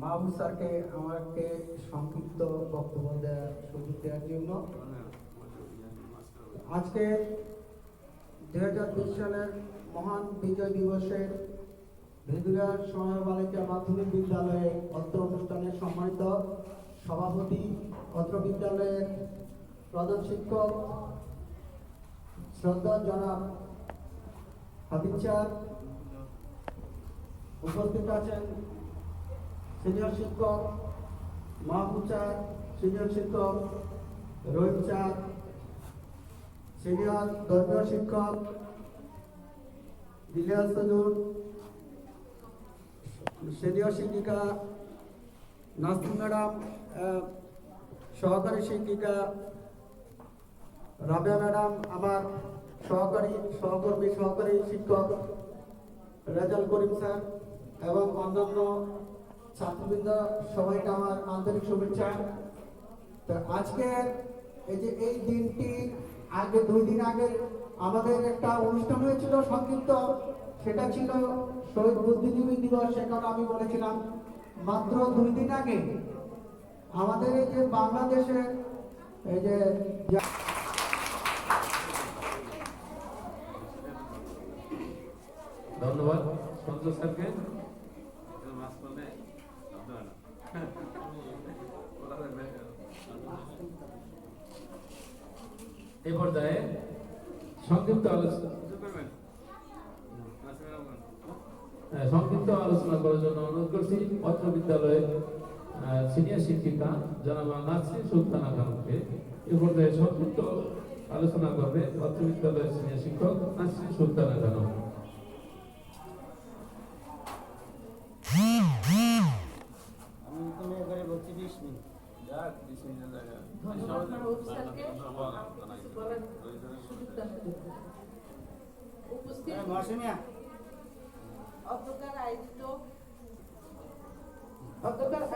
মাহবুব স্যারকে আমাকে সংক্ষিপ্ত বক্তব্য দেওয়ার সুযোগ দেওয়ার জন্য। আজকে 2020 সালের মহান বিজয় দিবসের ভেদুরিয়া সময় বালিকা মাধ্যমিক বিদ্যালয়ে অত্র অনুষ্ঠানের সম্মানিত সভাপতি, অত্র বিদ্যালয়ের প্রধান শিক্ষক শ্রদ্ধা জনাব হাবিব স্যার, উপস্থিত আছেন সিনিয়র শিক্ষক মাহবুব স্যার, সিনিয়র শিক্ষক রহিম স্যার, সিনিয়র ধর্মীয় শিক্ষক ইলিয়াস হুজুর, সিনিয়র শিক্ষিকা নাসরিন ম্যাডাম, সহকারী শিক্ষিকা রাবেয়া ম্যাডাম, আমার সহকর্মী শিক্ষক রেজাল করিম স্যার এবং অন্যান্য ছাত্রবৃন্দ, সবাইকে আমার আন্তরিক শুভেচ্ছা। তো আজকে এই দিনটি আগে 2 দিন আগে আমাদের একটা অনুষ্ঠান হয়েছিল সংক্ষিপ্ত, সেটা ছিল শহীদ বুদ্ধিজীবী দিবস। সেখানে আমি বলেছিলাম মাত্র 2 দিন আগে আমাদের এই যে বাংলাদেশে এই যে ধন্যবাদ সন্তোষ স্যারকে। এই পর্যায়ে সংক্ষিপ্ত আলোচনা করার জন্য অনুরোধ করছি অত্র বিদ্যালয়ের সিনিয়র শিক্ষিকা জনাবা নাসরিন সুলতানা খানকে। এই পর্যায়ে সংক্ষিপ্ত আলোচনা করবে অত্র বিদ্যালয়ের সিনিয়র শিক্ষক নাসরিন সুলতানা খান।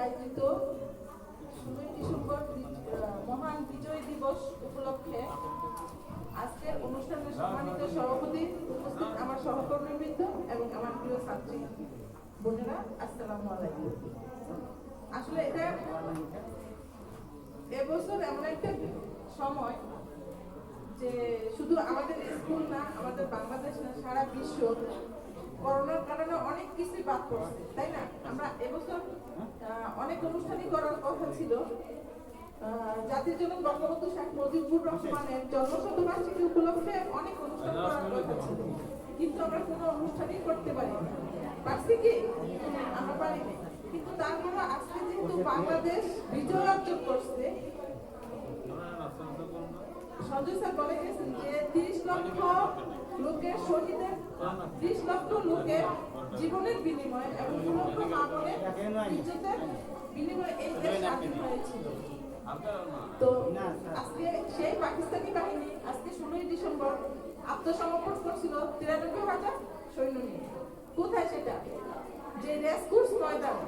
আয়োজিত 16 ডিসেম্বর মহান বিজয় দিবস উপলক্ষে আজকের অনুষ্ঠানের সম্মানিত সভাপতি, উপস্থিত আমার সহকর্মীবৃন্দ এবং আমার প্রিয় ছাত্রী বোনেরা, আসসালামু আলাইকুম। আসলে এটা এবছর এমন একটা সময় যে শুধু আমাদের স্কুল না, আমাদের বাংলাদেশ না, সারা বিশ্ব করোনার কারণে অনেক কিছুই বাদ পড়ছে, তাই না? আমরা এবছর অনেক অনুষ্ঠানই করার কথা ছিল। জাতির জনক বঙ্গবন্ধু শেখ মুজিবুর রহমানের জন্মশতবার্ষিকী উপলক্ষে অনেক অনুষ্ঠান করার কথা ছিল, কিন্তু আমরা কোনো অনুষ্ঠানই করতে পারিনি। পারছি কি? আমরা পারিনি। কিন্তু তারপরে আজকে যেহেতু বাংলাদেশ বিজয় অর্জন করছে, সঞ্জয় স্যার বলে গেছেন যে 30 লক্ষ লোকের শহীদের, 30 লক্ষ লোকের জীবনের বিনিময়ে এবং 2 লক্ষ মা বোনের ইজ্জতের বিনিময়ে এই দেশ স্বাধীন হয়েছিল। তো আজকে সেই পাকিস্তানি বাহিনী আজকে 16 ডিসেম্বর আত্মসমর্পণ করছিল 93,000 সৈন্য নিয়ে। কোথায় সেটা? যে রেসকোর্স ময়দান,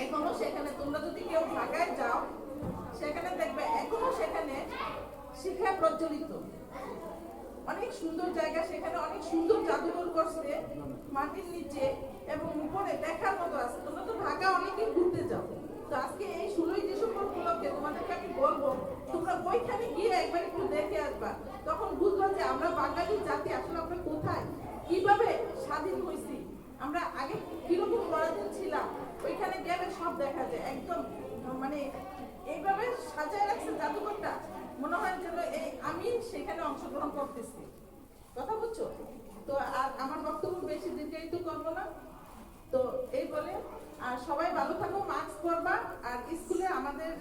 এখনো সেখানে তোমরা যদি কেউ ঢাকায় যাও সেখানে দেখবে এখনো সেখানে শিখা প্রজ্বলিত। অনেক সুন্দর জায়গা, সেখানে অনেক সুন্দর জাদুঘর করছে মাটির নিচে এবং উপরে দেখার মতো আছে। তোমরা তো ঢাকা অনেকেই ঘুরতে যাও, তো আজকে এই 16 ডিসেম্বর উপলক্ষে তোমাদেরকে আমি বলবো তোমরা ওইখানে গিয়ে একবার একটু দেখে আসবা, তখন বুঝবা যে আমরা বাঙালি জাতি আসলে আমরা কোথায়, কিভাবে স্বাধীন হয়েছি, আমরা আগে কিরকম পরাধীন ছিলাম। ওইখানে গেলে সব দেখা যায়, একদম মানে এইভাবে সাজায় রাখছে জাদুঘরটা, মনে হয় যেন আমি সেখানে অংশগ্রহণ করতেছি। কথা বুঝছো তো? আর আমার বক্তব্য বেশি দীর্ঘায়িত করবো না। তো এই বলে আর সবাই ভালো থাকো, মাস্ক পরবা, আর স্কুলে আমাদের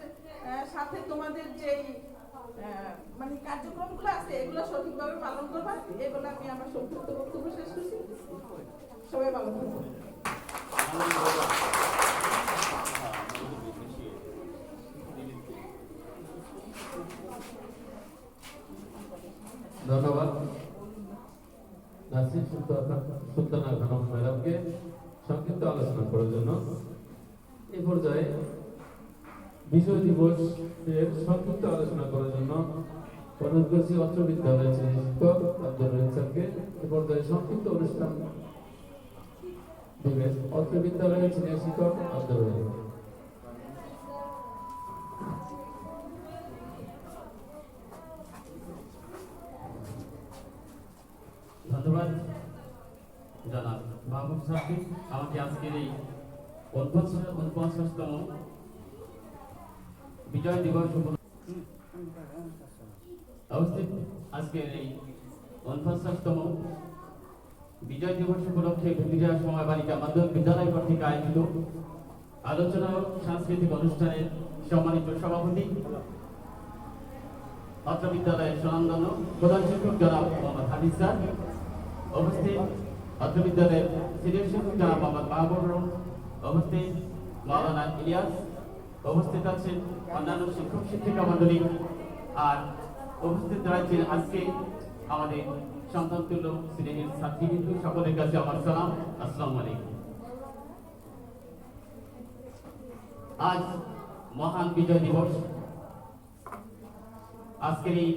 সাথে তোমাদের যে মানে কার্যক্রমগুলো আছে এগুলো সঠিকভাবে পালন করবা। এই বলে আমি আমার সংক্ষিপ্ত বক্তব্য শেষ করছি। সবাই ভালো থাকো। ধন্যবাদ নাসরিন সুলতানা খানম ম্যাডামকে সংক্ষিপ্ত আলোচনা করার জন্য। এই পর্যায়ে বিজয় দিবসের সংক্ষিপ্ত আলোচনা করার জন্য অনুরোধ করছি অত্র বিদ্যালয়ের শিক্ষক আব্দুল রহিম স্যারকে। এই পর্যায়ে সংক্ষিপ্ত অনুষ্ঠান দিবেন অত্র বিদ্যালয়ের সিনিয়র শিক্ষক আব্দুর রহিম। ধন্যবাদ জনাব মাহবুব সাহেব আমাকে আজকের এই 49তম বিজয় দিবস অবস্থিত আজকের এই 49তম বিজয় দিবস উপলক্ষে ভেন্দিরা সময় বালিকা মাধ্যমিক বিদ্যালয় কর্তৃক আয়োজিত আলোচনা ও সাংস্কৃতিক অনুষ্ঠানের সম্মানিত সভাপতি অত্র বিদ্যালয়ের স্বনামধন্য প্রধান শিক্ষক জনাব মোহাম্মদ হাফিজ স্যার, উপস্থিত অত্র বিদ্যালয়ের সিনিয়র শিক্ষক জনাব মোহাম্মদ মাহবুব রহমান, উপস্থিত মাওলানা ইলিয়াস, উপস্থিত আছেন অন্যান্য শিক্ষক শিক্ষিকা মন্ডলী, আর উপস্থিত রয়েছেন আজকে আমাদের সন্তানতুল্য শ্রেণীর ছাত্রীবৃন্দ, সকলের কাছে আমার সালাম, আসসালামু আলাইকুম। আজ মহান বিজয় দিবস। আজকের এই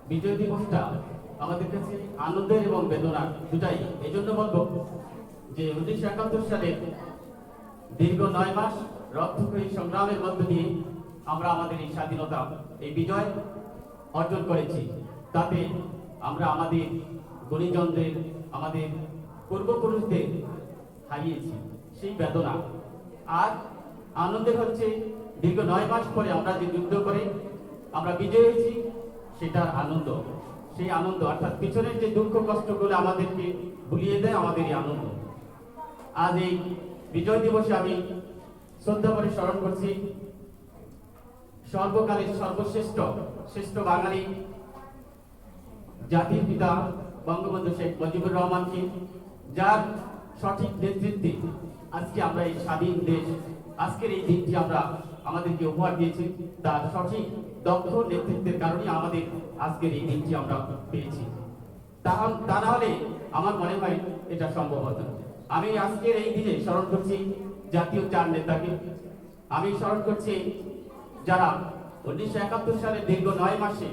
বিজয় দিবসটা আমাদের কাছে আনন্দের এবং বেদনার দুটাই। এই জন্য বলবো যে 1971 সালে দীর্ঘ 9 মাস রক্তক্ষয়ী সংগ্রামের মধ্য দিয়ে আমরা আমাদের এই স্বাধীনতা, এই বিজয় অর্জন করেছি। তাতে আমরা আমাদের গুণীজনদের, আমাদের পূর্বপুরুষদের হারিয়েছি, সেই বেদনা। আর আনন্দের হচ্ছে দীর্ঘ 9 মাস পরে আমরা যে যুদ্ধ করে আমরা বিজয় হয়েছি, সেটার আনন্দ। সেই আনন্দ অর্থাৎ পিছনের যে দুঃখ কষ্টগুলো আমাদেরকে ভুলিয়ে দেয়, আমাদের এই আনন্দ। আজ এই বিজয় দিবসে আমি শ্রদ্ধা করে স্মরণ করছি সর্বকালের শ্রেষ্ঠ বাঙালি জাতির পিতা বঙ্গবন্ধু শেখ মুজিবুর রহমানকে, যার সঠিক নেতৃত্বে আজকে আমরা এই স্বাধীন দেশ, আজকের এই দিনটি আমরা আমাদেরকে উপহার দিয়েছি। তার সঠিক দক্ষ নেতৃত্বের কারণে আমাদের আজকের এই দিনটি আমরা পেয়েছি। তা না হলে আমার মনে হয় এটা সম্ভব হতো না। আমি আজকের এই দিনে স্মরণ করছি জাতীয় 4 নেতাকে। আমি স্মরণ করছি যারা 1971 সালে দীর্ঘ 9 মাসে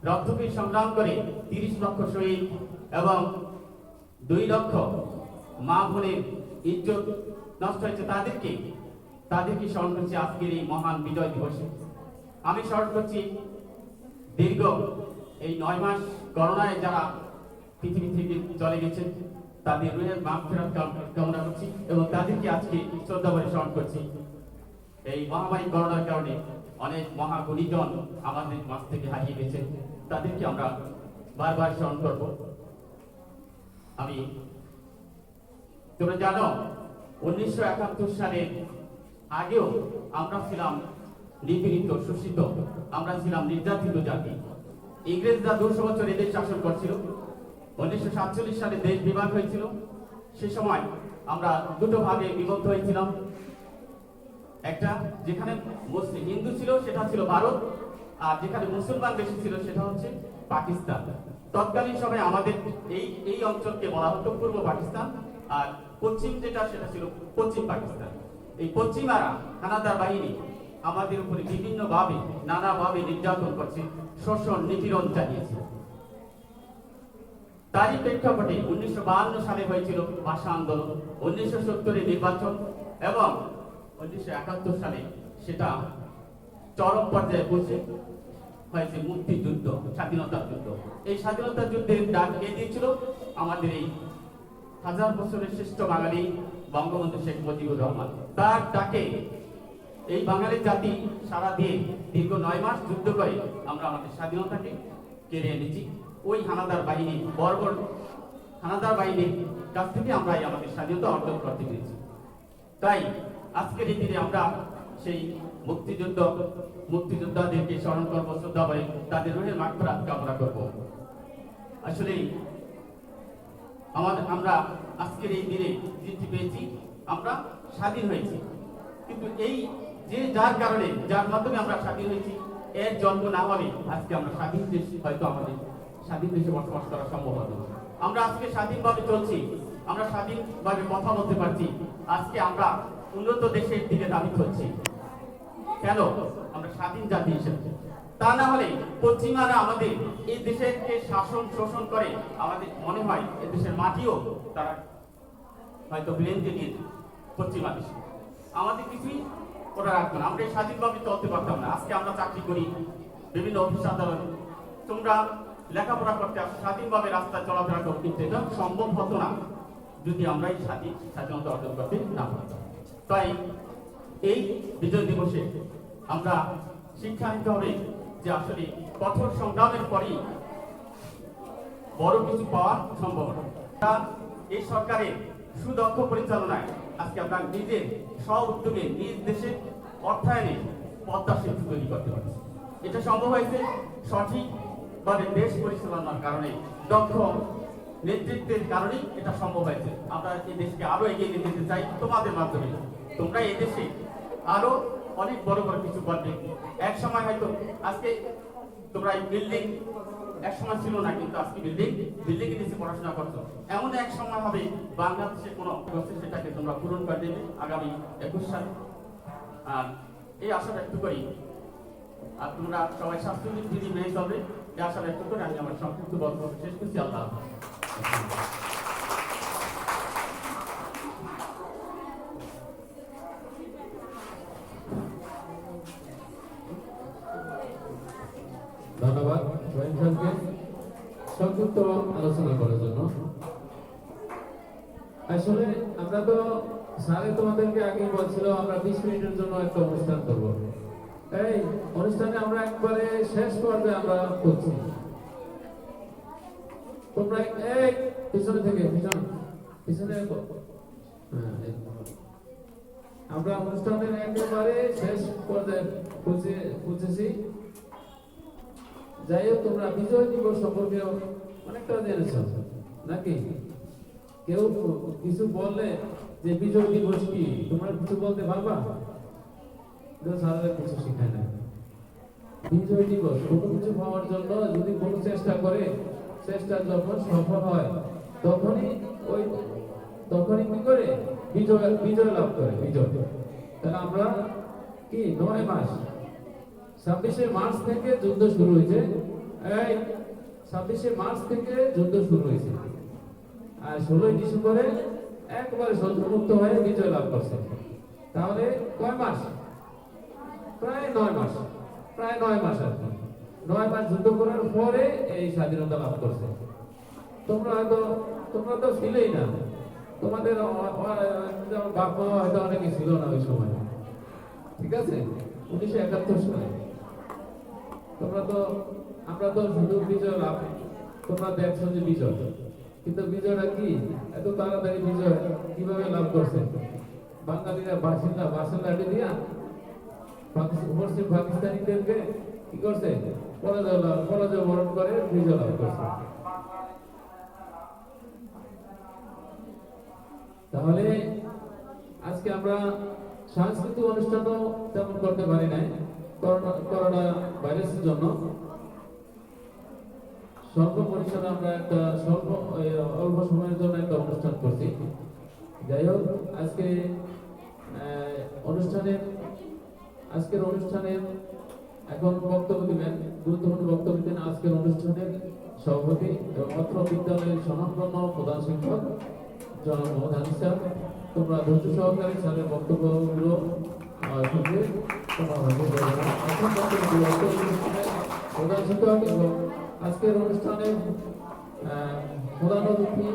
রক্তক্ষয়ী সংগ্রাম করে 30 লক্ষ শহীদ এবং 2 লক্ষ মা বোনের ইজ্জত নষ্ট হয়েছে, তাদেরকে স্মরণ করছি আজকের এই মহান বিজয় দিবসে। আমি স্মরণ করছি দীর্ঘ এই 9 মাস করোনায় যারা পৃথিবী থেকে চলে গেছেন, তাদের রুহের মাগফিরাত কামনা করছি এবং তাদেরকে আজকে শ্রদ্ধা করে স্মরণ করছি। এই মহামারী করোনার কারণে অনেক মহাগুণীজন আমাদের মাঝ থেকে হারিয়ে গেছেন, তাদেরকে আমরা বারবার স্মরণ করব। তোমরা জানো 1971 সালের আগেও আমরা ছিলাম নিপীড়িত, শোষিত, আমরা ছিলাম নির্যাতিত জাতি। ইংরেজরা 200 বছর এদেশ শাসন করছিল। 1947 সালে দেশ বিভাগ হয়েছিল। সে সময় আমরা দুটো ভাগে বিভক্ত হয়েছিলাম। একটা যেখানে মুসলিম হিন্দু ছিল সেটা ছিল ভারত, আর যেখানে মুসলমান বেশি ছিল সেটা হচ্ছে পাকিস্তান। তৎকালীন সময় আমাদের এই অঞ্চলকে বলা হতো পূর্ব পাকিস্তান, আর পশ্চিম যেটা সেটা ছিল পশ্চিম পাকিস্তান। এই পশ্চিমারা হানাদার বাহিনী আমাদের উপরে বিভিন্নভাবে নানাভাবে নির্যাতন করছে, শোষণ নিপীড়ন চালিয়েছে। তারই প্রেক্ষাপটে 1952 সালে হয়েছিল ভাষা আন্দোলন, 1970 নির্বাচন এবং 1971 সালে সেটা চরম পর্যায়ে পৌঁছে হয়েছে মুক্তিযুদ্ধ, স্বাধীনতার যুদ্ধ। এই স্বাধীনতার যুদ্ধের ডাক কে দিয়েছিল? আমাদের এই 1000 বছরের শ্রেষ্ঠ বাঙালি বঙ্গবন্ধু শেখ মুজিবুর রহমান। তার ডাকে এই বাঙালি জাতি সারা দিয়ে দীর্ঘ 9 মাস যুদ্ধ করে আমরা আমাদের স্বাধীনতাকে কেড়ে এনেছি। ওই হানাদার বাহিনী, বর্বর হানাদার বাহিনীর কাছ থেকে আমরা আমাদের স্বাধীনতা অর্জন করতে পেরেছি। তাই আজকের এই দিনে আমরা সেই মুক্তিযোদ্ধাদেরকে স্মরণ করব, শ্রদ্ধা করে তাদের রুহের মাগফিরাত কামনা করব। আসলে আমরা আজকের এই দিনে যেটি পেয়েছি, আমরা স্বাধীন হয়েছি, কিন্তু এই যে যার মাধ্যমে আমরা স্বাধীন হয়েছি, এর জন্ম না হলে আজকে আমরা স্বাধীন দেশ, হয়তো আমাদের স্বাধীন দেশে বসবাস করা সম্ভব হতো। আমরা আজকে স্বাধীনভাবে চলছি, আমরা স্বাধীনভাবে কথা বলতে পারছি। আজকে আমরা উন্নত দেশের দিকে দাবি করছি। কেন? আমরা স্বাধীন জাতি হিসেবে। তা না হলে পশ্চিমারা আমাদের এই দেশকে শাসন শোষণ করে, আমাদের মনে হয় এই দেশের মাটিও তারা হয়তো ব্লেনকে নিয়ে পশ্চিমা দেশে। আমাদের কিছুই ওরা রাখবে না, আমরা এই স্বাধীনভাবে চলতে পারতাম না। আজকে আমরা চাকরি করি বিভিন্ন অফিস আদালতে, তোমরা লেখাপড়া করতে আসো, স্বাধীনভাবে রাস্তায় চলাফেরা করো, কিন্তু এটা সম্ভব হতো না যদি আমরা এই স্বাধীনতা অর্জন করতে না পারতাম। তাই এই বিজয় দিবসে আমরা শিক্ষা নিতে হবে যে আসলে কঠোর সংগ্রামের পরই বড় কিছু পাওয়া সম্ভব। এই সরকারের সুদক্ষ পরিচালনায় আজকে আমরা নিজের স্ব উদ্যোগে নিজ দেশের অর্থায়নে পদ্মা সেতু তৈরি করতে পারছি। এটা সম্ভব হয়েছে সঠিকভাবে দেশ পরিচালনার কারণে, দক্ষ নেতৃত্বের কারণেই এটা সম্ভব হয়েছে। আমরা এই দেশকে আরো এগিয়ে নিয়ে যেতে চাই তোমাদের মাধ্যমে। তোমরা এই দেশে আরো অনেক বড় বড় কিছু করবে। এক সময় হয়তো আজকে তোমরা এই বিল্ডিং এক সময় ছিল না, কিন্তু আজকে বিল্ডিং এ নিচে পড়াশোনা করছো। এমন এক সময় হবে বাংলাদেশে কোনো সেটাকে তোমরা পূরণ করে দেবে আগামী 21 সালে। আর এই আশা ব্যক্ত করি আর তোমরা সবাই স্বাস্থ্যবিধি বিধি মেনে চলবে, এই আশা ব্যক্ত করে আমি আমার সংক্ষিপ্ত বক্তব্য শেষ করছি। আল্লাহ ধন্যবাদ রহিম খানকে সংক্ষিপ্ত আলোচনা করার জন্য। আসলে আমরা তো স্যারে তোমাদেরকে আগে বলছিল আমরা 20 মিনিটের জন্য একটা অনুষ্ঠান করব। এই অনুষ্ঠানে আমরা একবারে শেষ পর্যায়ে আমরা করছি। তোমরা এই পিছনে থেকে পিছনে আমরা অনুষ্ঠানের একেবারে শেষ পর্যায়ে পৌঁছেছি। যাই হোক, তোমরা বিজয় দিবস সম্পর্কে অনেকটা জেনেছ নাকি? কেউ কিছু বললে যে বিজয় দিবস কি, তোমরা কিছু বলতে পারবা? কিছু শিখায় না। বিজয় দিবস কোনো কিছু পাওয়ার জন্য যদি কোনো চেষ্টা করে, চেষ্টা যখন সফল হয় তখনই কি করে বিজয় লাভ করে। বিজয় তাহলে আমরা কি 9 মাস 26শে মার্চ থেকে যুদ্ধ শুরু হয়েছে। এই 26শে মার্চ থেকে যুদ্ধ শুরু হয়েছে, আর 16ই ডিসেম্বরে একবারে শত্রুমুক্ত হয়ে বিজয় লাভ করছে। তাহলে কয় মাস? প্রায় 9 মাস, প্রায় 9 মাস আর কি। 9 মাস যুদ্ধ করার পরে এই স্বাধীনতা লাভ করছে। তোমরা তো ছিলেই না, তোমাদের বাপ মা হয়তো অনেকে ছিল না ওই সময়, ঠিক আছে? 1971 সালে আমরা তো শুধু বিজয় লাভ, তোমরা দেখছো যে বিজয়, কিন্তু বিজয়টা কি এত তাড়াতাড়ি বিজয় কিভাবে লাভ করছে? বাঙালিরা বাসিন্দা দিয়া পশ্চিম পাকিস্তানিদেরকে কি করছে? পরাজয় বরণ করে বিজয় লাভ করছে। তাহলে আজকে আমরা সাংস্কৃতিক অনুষ্ঠানও তেমন করতে পারি নাই করোনা ভাইরাসের জন্য। স্বল্প পরিসরে আমরা একটা অল্প সময়ের জন্য একটা অনুষ্ঠান করছি। যাই হোক, আজকের অনুষ্ঠানের এখন বক্তব্য দিবেন, গুরুত্বপূর্ণ বক্তব্য দিবেন আজকের অনুষ্ঠানের সভাপতি এবং অত্র বিদ্যালয়ের স্বনামধন্য প্রধান শিক্ষক জনাব মোহাম্মদ হানিফ স্যার। তোমরা ধৈর্য সহকারে স্যারের বক্তব্যগুলো শুনবে। প্রধান শিক্ষক এবং আজকের অনুষ্ঠানের প্রধান অতিথি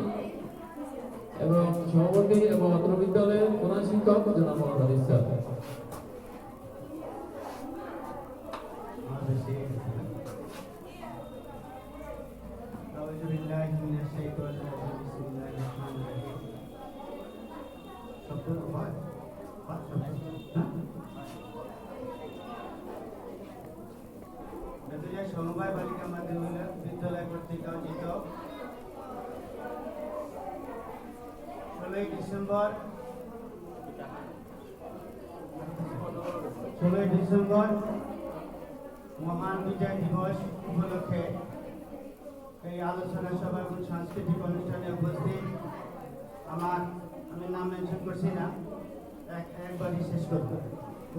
এবং সভাপতি এবং অত্র বিদ্যালয়ের প্রধান শিক্ষক জনাব মোহাম্মদ হানিফ স্যার। সমবায় বালিকা মাধ্যমিক বিদ্যালয় কর্তৃক আয়োজিত 16ই ডিসেম্বর মহান বিজয় দিবস উপলক্ষে এই আলোচনা সভা এবং সাংস্কৃতিক অনুষ্ঠানে উপস্থিত আমি নাম মেনশন করছি না, একবারই শেষ করব।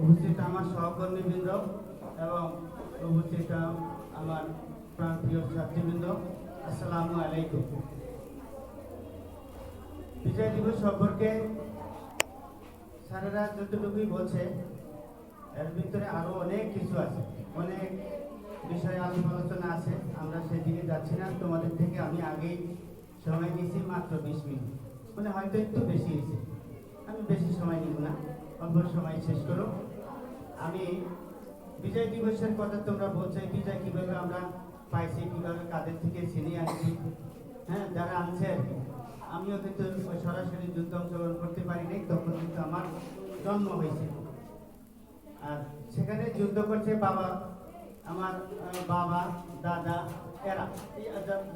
উপস্থিত আমার সহকর্মীবৃন্দ এবং উপস্থিত আমার প্রাণপ্রিয় ছাত্রীবৃন্দ, আসসালামু আলাইকুম। বিজয় দিবস সম্পর্কে স্যারেরা যতটুকুই বলছে এর ভিতরে আরো অনেক কিছু আছে, অনেক বিষয়ে আলাপ আলোচনা আছে। আমরা সেদিকে যাচ্ছি না। তোমাদের থেকে আমি আগেই সময় নিয়েছি মাত্র 20 মিনিট, মানে হয়তো একটু বেশি হয়েছে। আমি বেশি সময় নিব না, অল্প সময় শেষ করো। আমি বিজয় দিবসের কথা তোমরা বলছো, বিজয় কিভাবে আমরা পাইছি, কিভাবে কাদের থেকে ছিনিয়ে আনছি, হ্যাঁ যারা আনছে আর কি। আমিও কিন্তু ওই সরাসরি যুদ্ধ অংশগ্রহণ করতে পারিনি, তখন কিন্তু আমার জন্ম হয়েছে। আর সেখানে যুদ্ধ করছে বাবা, আমার বাবা দাদা, এরা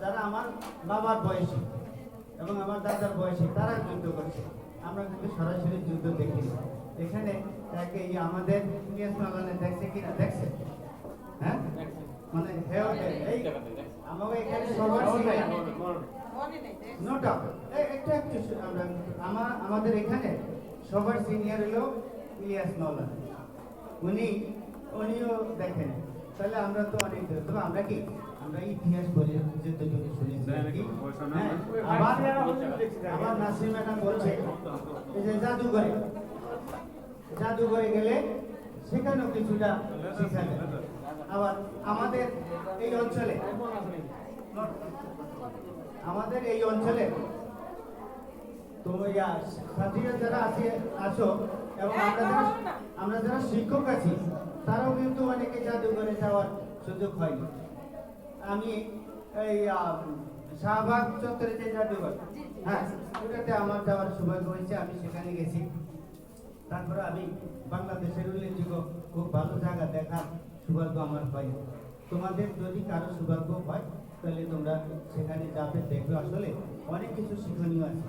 যারা আমার বাবার বয়সী এবং আমার দাদার বয়সী, তারা যুদ্ধ করছে। আমরা কিন্তু সরাসরি যুদ্ধ দেখিনি। এখানে তাকে আমাদের ইলিয়াস মাওলানা দেখছে কিনা, দেখছে? হ্যাঁ, মানে এই আমাকে এখানে সবার সিনিয়র নো ডাউট, একটু আমরা আমাদের এখানে সবার সিনিয়র হলো ইলিয়াস মাওলানা। উনিও দেখেন, তাহলে আমরা তো অনেক দূর। তবে আমরা কি, আমরা ইতিহাস বলে যতটুকু শুনেছি আর কি। হ্যাঁ, আবার নাসির ম্যাডাম বলছে এই যে জাদুঘরে গেলে সেখানেও কিছুটা শেখা যায়। আবার আমাদের এই অঞ্চলে তোমরা ছাত্রীরা যারা আসো এবং আমরা যারা শিক্ষক আছি, তারাও কিন্তু অনেকে জাদুঘরে যাওয়ার সুযোগ হয়নি। আমি এই শাহবাগ চত্বরে যে জাদুঘর, হ্যাঁ ওটাতে আমার যাওয়ার সৌভাগ্য হয়েছে, আমি সেখানে গেছি। তারপরে আমি বাংলাদেশের উল্লেখযোগ্য খুব ভালো জায়গা দেখার সৌভাগ্য আমার হয়। তোমাদের যদি কারো সৌভাগ্য হয় তাহলে তোমরা সেখানে যাবে, দেখবে। আসলে অনেক কিছু শিক্ষণীয় আছে,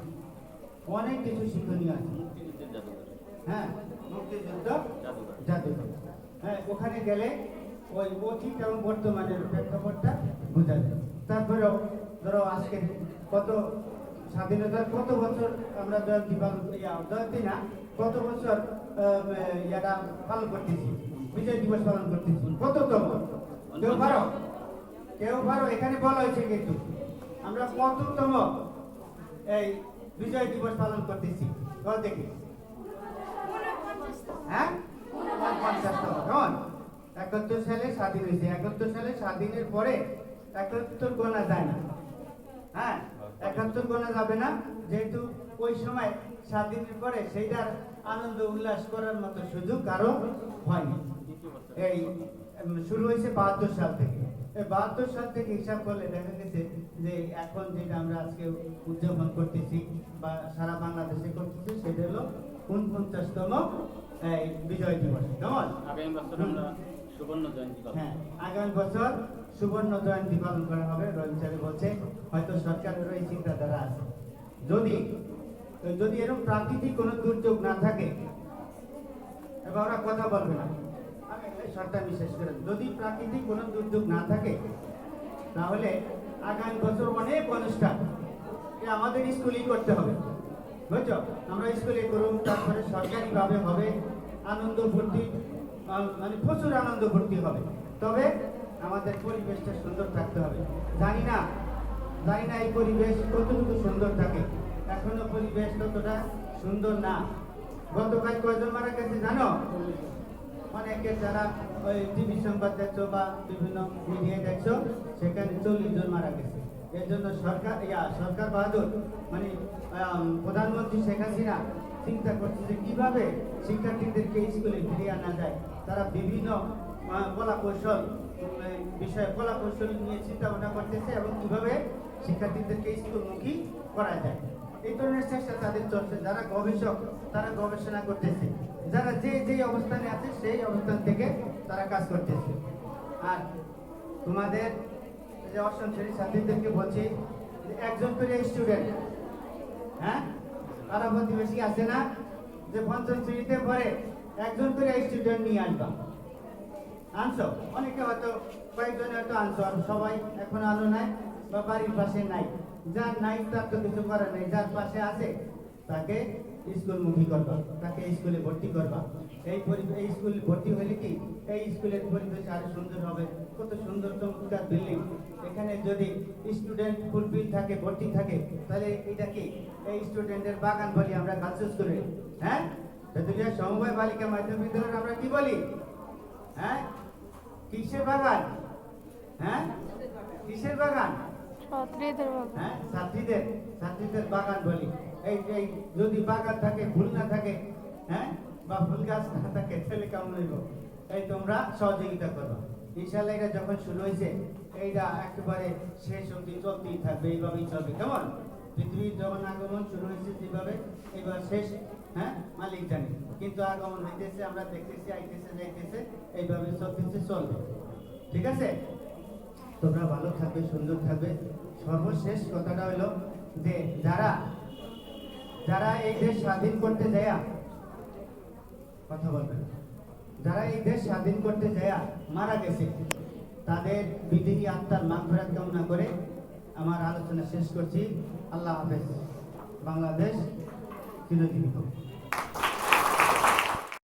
অনেক কিছু শিক্ষণীয় আছে। হ্যাঁ, মুক্তিযুদ্ধ জাদুঘর, হ্যাঁ ওখানে গেলে ওই অতীত এবং বর্তমানের প্রেক্ষাপটটা বোঝা যায়। তারপরেও ধরো আজকে কত স্বাধীনতার কত বছর আমরা জয়ন্তী না, কত বছর ইয়াটা পালন করতেছি, বিজয় দিবস পালন করতেছি, কততম? কেউ পারো এখানে বলা হয়েছে, কিন্তু আমরা কততম এই বিজয় দিবস পালন করতেছি দেখি? হ্যাঁ, 49তম। কেমন? 71 সালে স্বাধীন হয়েছে। 71 সালে স্বাধীনের পরে 71 গোনা যায় না। হ্যাঁ, 71 গোনা যাবে না, যেহেতু ওই সময় স্বাধীনের পরে সেইটার আনন্দ উল্লাস করার মতো সুযোগ কারো হয়নি। এই শুরু হয়েছে 72 সাল থেকে। এই 72 সাল থেকে হিসাব করলে দেখা গেছে যে এখন যেটা আমরা আজকে উদযাপন করতেছি বা সারা বাংলাদেশে করতেছি, সেটা হলো 49তম এই বিজয় দিবস। কেমন? আগামী বছর আমরা সুবর্ণ জয়ন্তী পালন। হ্যাঁ, আগামী বছর সুবর্ণ জয়ন্তী পালন করা হবে। রহিম সাহেব বলছে হয়তো সরকারের এই চিন্তাধারা আছে। যদি এরকম প্রাকৃতিক কোনো দুর্যোগ না থাকে, এবার ওরা কথা বলবে না, আমি সরকার বিশেষ করে, যদি প্রাকৃতিক কোনো দুর্যোগ না থাকে তাহলে আগামী বছর অনেক অনুষ্ঠান আমাদের স্কুলেই করতে হবে। বুঝছো? আমরা স্কুলে করুন, তারপরে সরকারিভাবে হবে, আনন্দ ভর্তি, মানে প্রচুর আনন্দ ভর্তি হবে। তবে আমাদের পরিবেশটা সুন্দর থাকতে হবে। জানি না এই পরিবেশ কতটুকু সুন্দর থাকে। এখনো পরিবেশ ততটা সুন্দর না। গতকাল কয়জন মারা গেছে জানো? অনেকে যারা ওই টিভি সংবাদ দেখছো বা বিভিন্ন মিডিয়ায় দেখছো, সেখানে 40 জন মারা গেছে। এর জন্য সরকার বাহাদুর মানে প্রধানমন্ত্রী শেখ হাসিনা চিন্তা করছে যে কিভাবে শিক্ষার্থীদেরকে স্কুলে ফিরিয়ে আনা যায়। তারা বিভিন্ন কলা কৌশল নিয়ে চিন্তা ভাবনা করতেছে এবং কিভাবে শিক্ষার্থীদেরকে স্কুলমুখী করা যায়। এই ধরনের চেষ্টা তাদের চলছে। যারা গবেষক তারা গবেষণা করতেছে, যারা যে অবস্থানে আছে সেই অবস্থান থেকে তারা কাজ করতেছে। আর তোমাদের যে অষ্টম শ্রেণীর ছাত্রীদেরকে বলছি, একজন করে স্টুডেন্ট, হ্যাঁ তারা প্রতিবেশী আছে না যে পঞ্চম শ্রেণীতে পড়ে, একজন করে স্টুডেন্ট নিয়ে আসবা। আনছো? অনেকে হয়তো কয়েকজনে হয়তো আনছো, আর সবাই এখন আনো নাই বা বাড়ির পাশে নাই। যার নাই তার তো কিছু করার নেই, যার পাশে আছে তাকে স্কুলমুখী করবা, তাকে স্কুলে ভর্তি করবা। এই স্কুলে ভর্তি হলে কি এই স্কুলের পরিবেশ আরো সুন্দর হবে। কত সুন্দর চমৎকার বিল্ডিং, এখানে যদি স্টুডেন্ট ফুলফিল থাকে, ভর্তি থাকে, তাহলে এটা কি এই স্টুডেন্টের বাগান বলি আমরা গার্লস স্কুলে। হ্যাঁ, তেতুলিয়া সমবায় বালিকা মাধ্যমিক বিদ্যালয়ে আমরা কি বলি? হ্যাঁ, কিসের বাগান? হ্যাঁ, কিসের বাগান? হ্যাঁ, ছাত্রীদের বাগান বলি। এই যদি বাগান থাকে, ফুল না থাকে, হ্যাঁ, বা ফুল গাছ না থাকে, তাহলে কেমন হইব? এই তোমরা সহযোগিতা করো ইনশাআল্লাহ। এটা যখন শুরু হয়েছে, এইটা একেবারে শেষ অবধি চলতেই থাকবে, এইভাবেই চলবে। কেমন? পৃথিবীর যখন আগমন শুরু হয়েছে যেভাবে, এবার শেষ, হ্যাঁ, মালিক জানে। কিন্তু আগমন হইতেছে, আমরা দেখতেছি, আইতেছে, যাইতেছে, এইভাবে চলতেছে, চলবে। ঠিক আছে? তোমরা ভালো থাকবে, সুন্দর থাকবে। সর্বশেষ কথাটা হলো যে যারা এই দেশ স্বাধীন করতে যায়, কথা বলবেন, যারা এই দেশ স্বাধীন করতে যায় মারা গেছে, তাদের বিদেহী আত্মার মাগফিরাত কামনা করে আমার আলোচনা শেষ করছি। আল্লাহ হাফেজ। বাংলাদেশ চিরজীবী হোক।